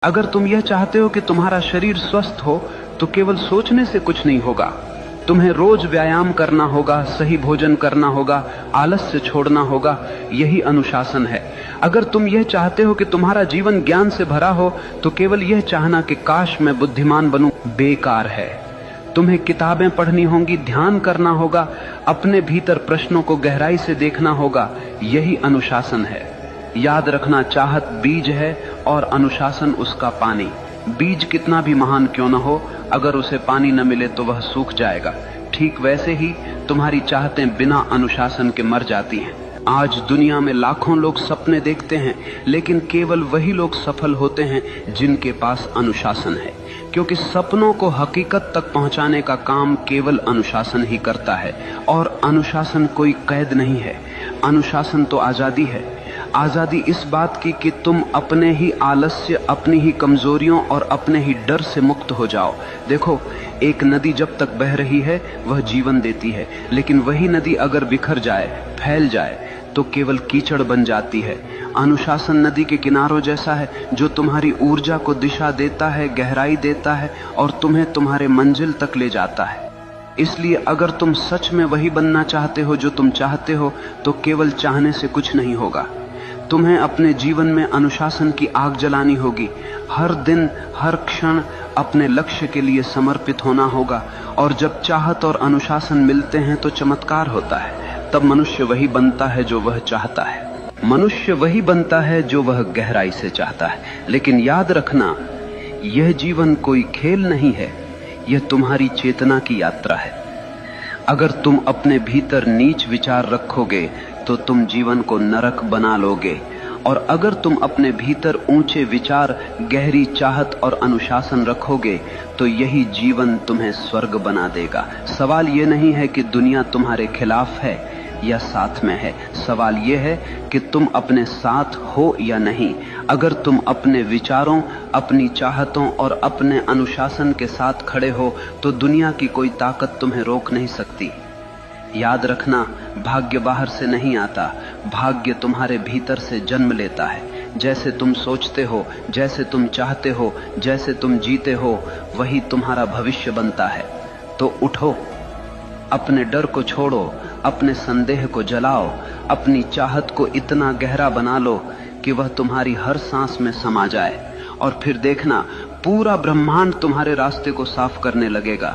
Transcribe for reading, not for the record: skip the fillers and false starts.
अगर तुम यह चाहते हो कि तुम्हारा शरीर स्वस्थ हो तो केवल सोचने से कुछ नहीं होगा। तुम्हें रोज व्यायाम करना होगा, सही भोजन करना होगा, आलस्य छोड़ना होगा। यही अनुशासन है। अगर तुम यह चाहते हो कि तुम्हारा जीवन ज्ञान से भरा हो तो केवल यह चाहना कि काश मैं बुद्धिमान बनूं बेकार है। तुम्हें किताबें पढ़नी होंगी, ध्यान करना होगा, अपने भीतर प्रश्नों को गहराई से देखना होगा। यही अनुशासन है। याद रखना, चाहत बीज है और अनुशासन उसका पानी। बीज कितना भी महान क्यों न हो, अगर उसे पानी न मिले तो वह सूख जाएगा। ठीक वैसे ही तुम्हारी चाहतें बिना अनुशासन के मर जाती हैं। आज दुनिया में लाखों लोग सपने देखते हैं, लेकिन केवल वही लोग सफल होते हैं जिनके पास अनुशासन है, क्योंकि सपनों को हकीकत तक पहुंचाने का काम केवल अनुशासन ही करता है। और अनुशासन कोई कैद नहीं है, अनुशासन तो आजादी है। आजादी इस बात की कि तुम अपने ही आलस्य, अपनी ही कमजोरियों और अपने ही डर से मुक्त हो जाओ। देखो, एक नदी जब तक बह रही है वह जीवन देती है, लेकिन वही नदी अगर बिखर जाए, फैल जाए तो केवल कीचड़ बन जाती है। अनुशासन नदी के किनारों जैसा है जो तुम्हारी ऊर्जा को दिशा देता है, गहराई देता है और तुम्हें तुम्हारे मंजिल तक ले जाता है। इसलिए अगर तुम सच में वही बनना चाहते हो जो तुम चाहते हो तो केवल चाहने से कुछ नहीं होगा। तुम्हें अपने जीवन में अनुशासन की आग जलानी होगी। हर दिन, हर क्षण अपने लक्ष्य के लिए समर्पित होना होगा। और जब चाहत और अनुशासन मिलते हैं तो चमत्कार होता है। तब मनुष्य वही बनता है जो वह चाहता है। मनुष्य वही बनता है जो वह गहराई से चाहता है। लेकिन याद रखना, यह जीवन कोई खेल नहीं है, यह तुम्हारी चेतना की यात्रा है। अगर तुम अपने भीतर नीच विचार रखोगे तो तुम जीवन को नरक बना लोगे, और अगर तुम अपने भीतर ऊंचे विचार, गहरी चाहत और अनुशासन रखोगे तो यही जीवन तुम्हें स्वर्ग बना देगा। सवाल यह नहीं है कि दुनिया तुम्हारे खिलाफ है या साथ में है, सवाल यह है कि तुम अपने साथ हो या नहीं। अगर तुम अपने विचारों, अपनी चाहतों और अपने अनुशासन के साथ खड़े हो तो दुनिया की कोई ताकत तुम्हें रोक नहीं सकती। याद रखना, भाग्य बाहर से नहीं आता, भाग्य तुम्हारे भीतर से जन्म लेता है। जैसे तुम सोचते हो, जैसे तुम चाहते हो, जैसे तुम जीते हो, वही तुम्हारा भविष्य बनता है। तो उठो, अपने डर को छोड़ो, अपने संदेह को जलाओ, अपनी चाहत को इतना गहरा बना लो कि वह तुम्हारी हर सांस में समा जाए, और फिर देखना पूरा ब्रह्मांड तुम्हारे रास्ते को साफ करने लगेगा।